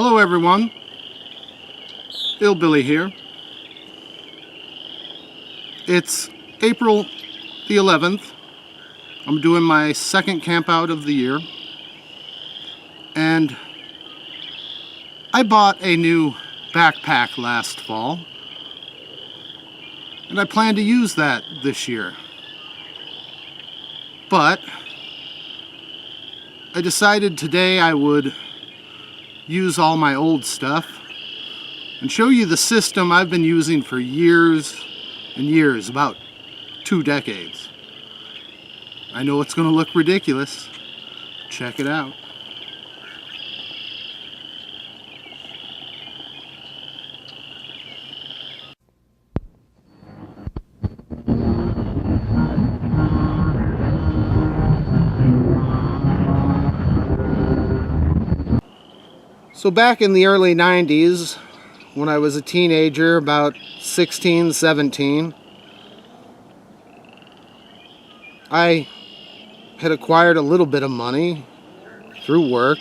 Hello everyone, Illbilly here. It's April the 11th. I'm doing my second camp out of the year. And I bought a new backpack last fall. And I plan to use that this year. But I decided today I would use all my old stuff and show you the system I've been using for years and years, about 2 decades. I know it's going to look ridiculous. Check it out. So back in the early 90s, when I was a teenager, about 16, 17, I had acquired a little bit of money through work,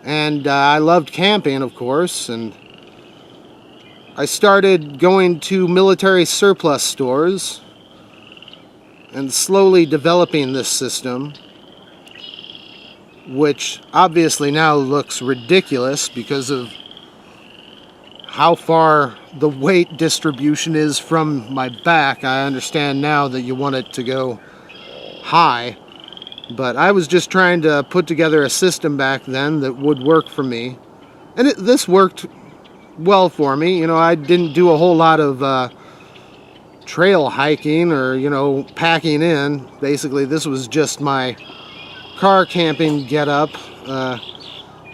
and I loved camping, of course, and I started going to military surplus stores and slowly developing this system, which obviously now looks ridiculous because of how far the weight distribution is from my back. I understand now that you want it to go high, but I was just trying to put together a system back then that would work for me, and this worked well for me. You know, I didn't do a whole lot of trail hiking or packing in. Basically, this was just my car camping get up.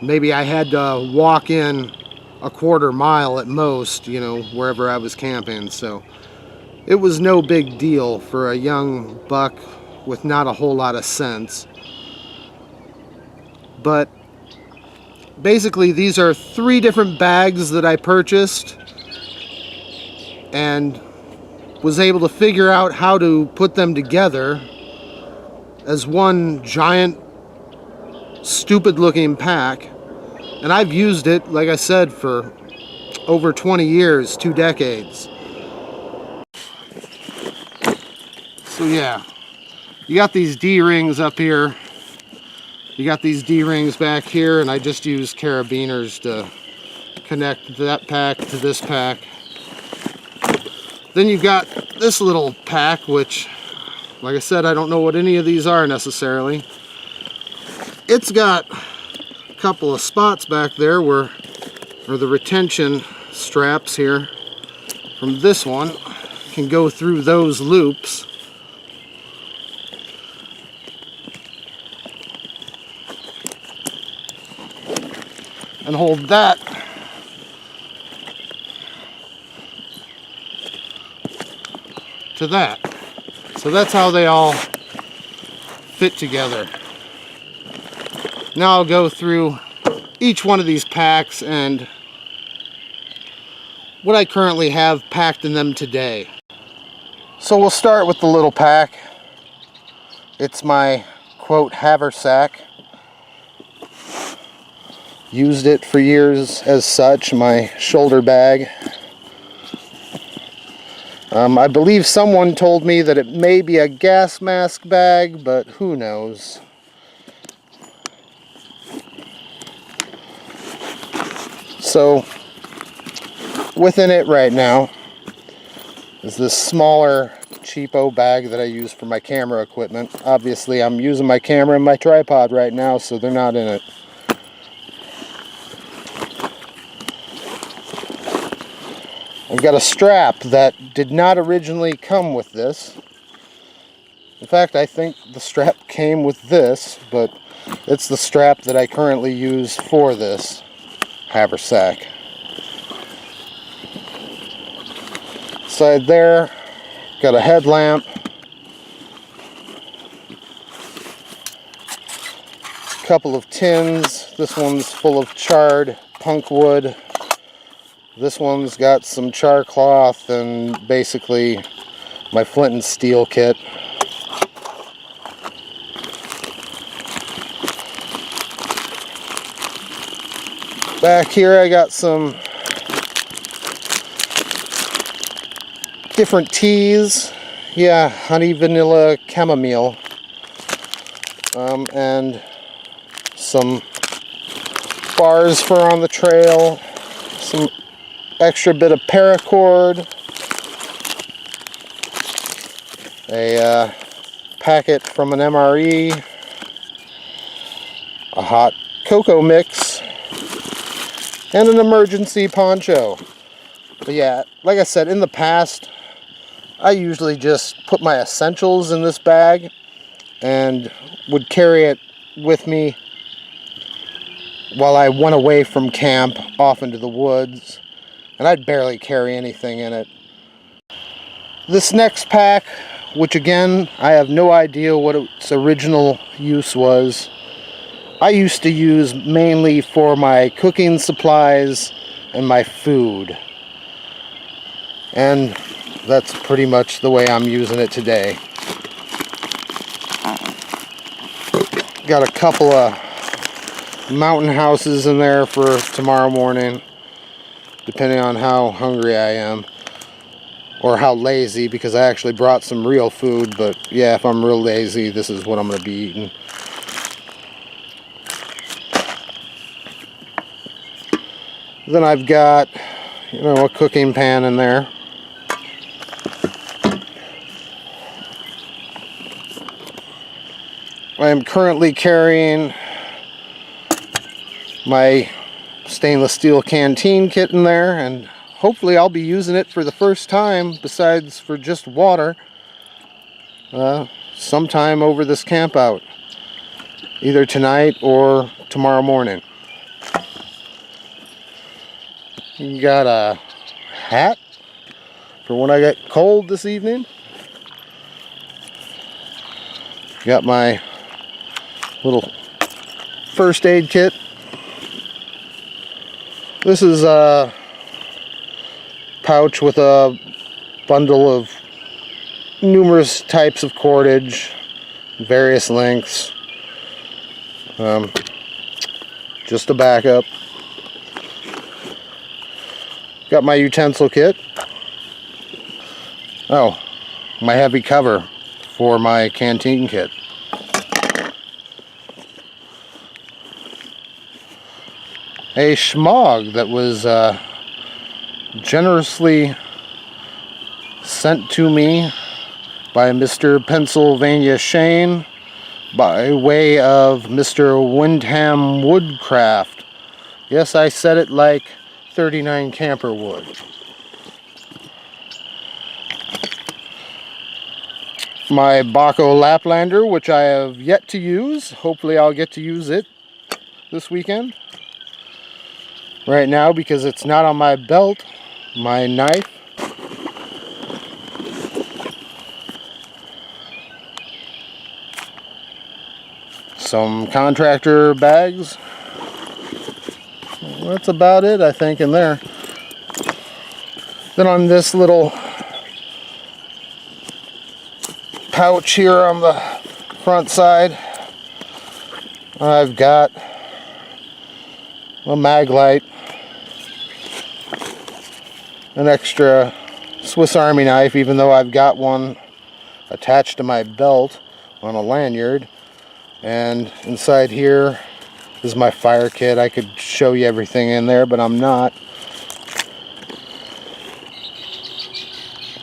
Maybe I had to walk in a quarter mile at most, wherever I was camping. So it was no big deal for a young buck with not a whole lot of sense. But basically, these are 3 different bags that I purchased and was able to figure out how to put them together as one giant stupid looking pack. And I've used it, like I said, for over 20 years, 2 decades. So yeah, you got these D-rings up here, you got these D-rings back here, and I just use carabiners to connect that pack to this pack. Then you've got this little pack, which, like I said, I don't know what any of these are necessarily. It's got a couple of spots back there where the retention straps here from this one can go through those loops. And hold that to that. So that's how they all fit together. Now I'll go through each one of these packs and what I currently have packed in them today. So we'll start with the little pack. It's my, quote, haversack. Used it for years as such, my shoulder bag. I believe someone told me that it may be a gas mask bag, but who knows. So, within it right now is this smaller, cheapo bag that I use for my camera equipment. Obviously, I'm using my camera and my tripod right now, so they're not in it. I've got a strap that did not originally come with this. In fact, I think the strap came with this, but it's the strap that I currently use for this haversack. Side there, got a headlamp, couple of tins. This one's full of charred punk wood. This one's got some char cloth and basically my flint and steel kit. Back here I got some different teas. Yeah, honey, vanilla, chamomile. And some bars for on the trail. Some extra bit of paracord. A packet from an MRE. A hot cocoa mix. And an emergency poncho. But yeah, like I said, in the past, I usually just put my essentials in this bag and would carry it with me while I went away from camp off into the woods, and I'd barely carry anything in it. This next pack, which again, I have no idea what its original use was. I used to use mainly for my cooking supplies and my food. And that's pretty much the way I'm using it today. Got a couple of mountain houses in there for tomorrow morning, depending on how hungry I am. Or how lazy, because I actually brought some real food, but yeah, if I'm real lazy, this is what I'm going to be eating. Then I've got, a cooking pan in there. I am currently carrying my stainless steel canteen kit in there, and hopefully I'll be using it for the first time, besides for just water, sometime over this camp out. Either tonight or tomorrow morning. You got a hat for when I get cold this evening. Got my little first aid kit. This is a pouch with a bundle of numerous types of cordage, various lengths. Just a backup. Got my utensil kit. Oh, my heavy cover for my canteen kit. A schmog that was generously sent to me by Mr. Pennsylvania Shane by way of Mr. Windham Woodcraft. Yes, I said it like 39 Camper would. My Baco Laplander, which I have yet to use. Hopefully I'll get to use it this weekend. Right now, because it's not on my belt, my knife. Some contractor bags. That's about it, I think, in there. Then on this little pouch here on the front side, I've got a mag light, an extra Swiss Army knife, even though I've got one attached to my belt on a lanyard. And inside here is my fire kit. I could show you everything in there, but I'm not.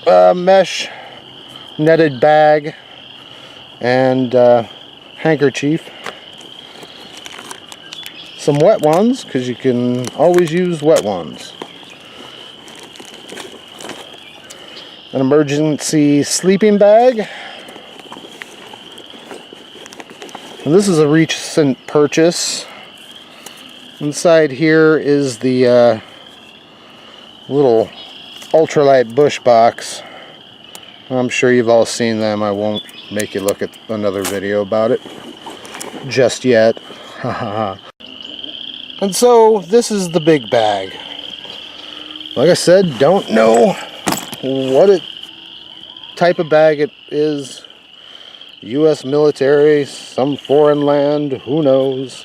A mesh netted bag and handkerchief. Some wet ones, because you can always use wet ones. An emergency sleeping bag. And this is a recent purchase. Inside here is the little ultralight bush box. I'm sure you've all seen them. I won't make you look at another video about it just yet. And so this is the big bag. Like I said, don't know what type of bag it is. U.S. military, some foreign land, who knows.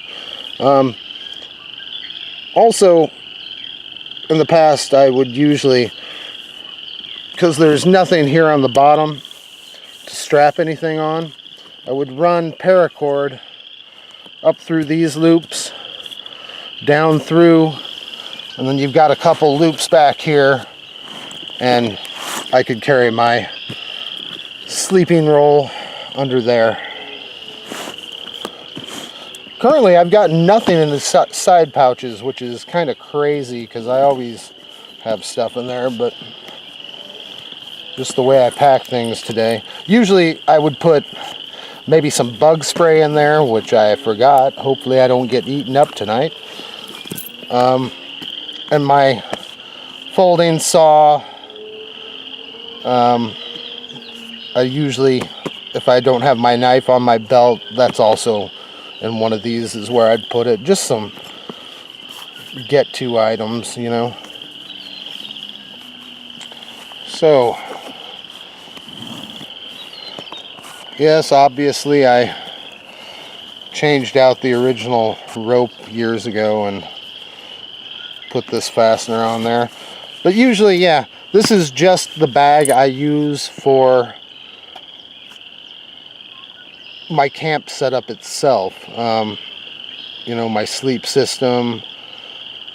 Also, in the past, I would usually, because there's nothing here on the bottom to strap anything on, I would run paracord up through these loops, down through, and then you've got a couple loops back here, and I could carry my sleeping roll under there. Currently, I've got nothing in the side pouches, which is kind of crazy because I always have stuff in there, but just the way I pack things today. Usually, I would put maybe some bug spray in there, which I forgot. Hopefully, I don't get eaten up tonight. And my folding saw. I usually, if I don't have my knife on my belt, that's also in one of these is where I'd put it. Just some get-to items, you know. So, yes, obviously I changed out the original rope years ago and put this fastener on there. But usually, yeah, this is just the bag I use for my camp setup itself. You know, my sleep system,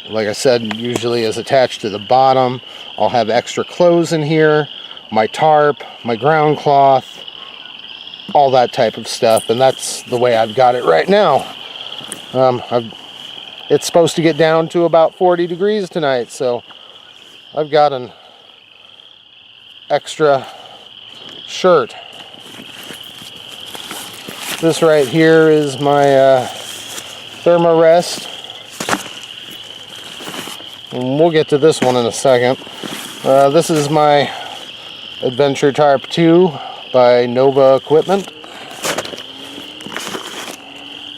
like I said, usually is attached to the bottom. I'll have extra clothes in here, my tarp, my ground cloth, all that type of stuff, and that's the way I've got it right now. It's supposed to get down to about 40 degrees tonight, so I've got an extra shirt. This right here is my Thermarest. And we'll get to this one in a second. This is my Adventure Tarp 2 by Nova Equipment.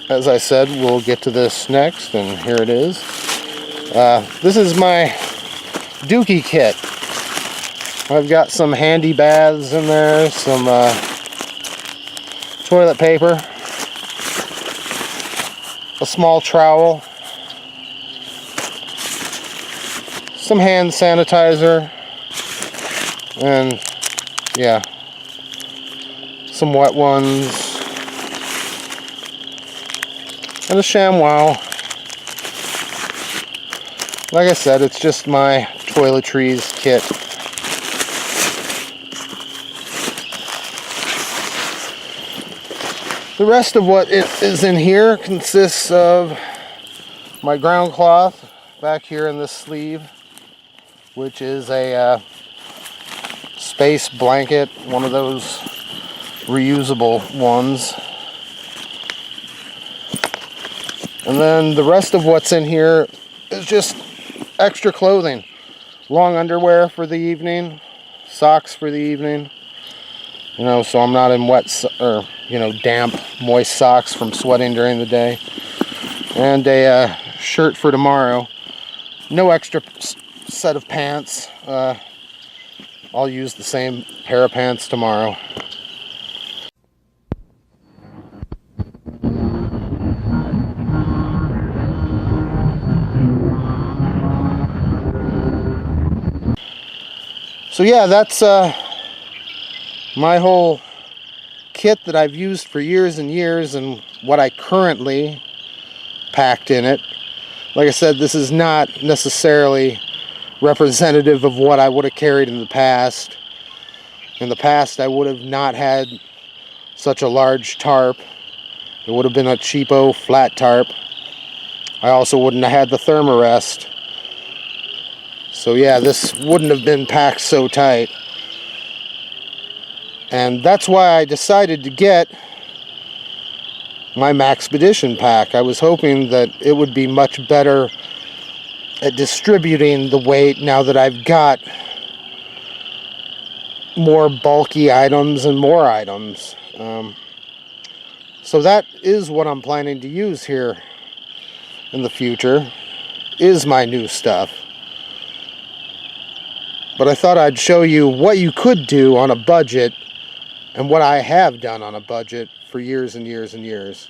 As I said, we'll get to this next, and here it is. This is my Dookie kit. I've got some handy baths in there, some toilet paper, a small trowel, some hand sanitizer, and yeah, some wet ones, and a ShamWow. Like I said, it's just my toiletries kit. The rest of what is in here consists of my ground cloth back here in this sleeve, which is a space blanket, one of those reusable ones. And then the rest of what's in here is just extra clothing. Long underwear for the evening, socks for the evening, you know, so I'm not in wet or, you know, damp, moist socks from sweating during the day. And a shirt for tomorrow. No extra set of pants. I'll use the same pair of pants tomorrow. So yeah, that's my whole kit that I've used for years and years, and what I currently packed in it. Like I said, this is not necessarily representative of what I would have carried in the past. In the past, I would have not had such a large tarp. It would have been a cheapo flat tarp. I also wouldn't have had the Thermarest. So yeah, this wouldn't have been packed so tight. And that's why I decided to get my Maxpedition pack. I was hoping that it would be much better at distributing the weight now that I've got more bulky items and more items. So that is what I'm planning to use here in the future, is my new stuff. But I thought I'd show you what you could do on a budget and what I have done on a budget for years and years and years.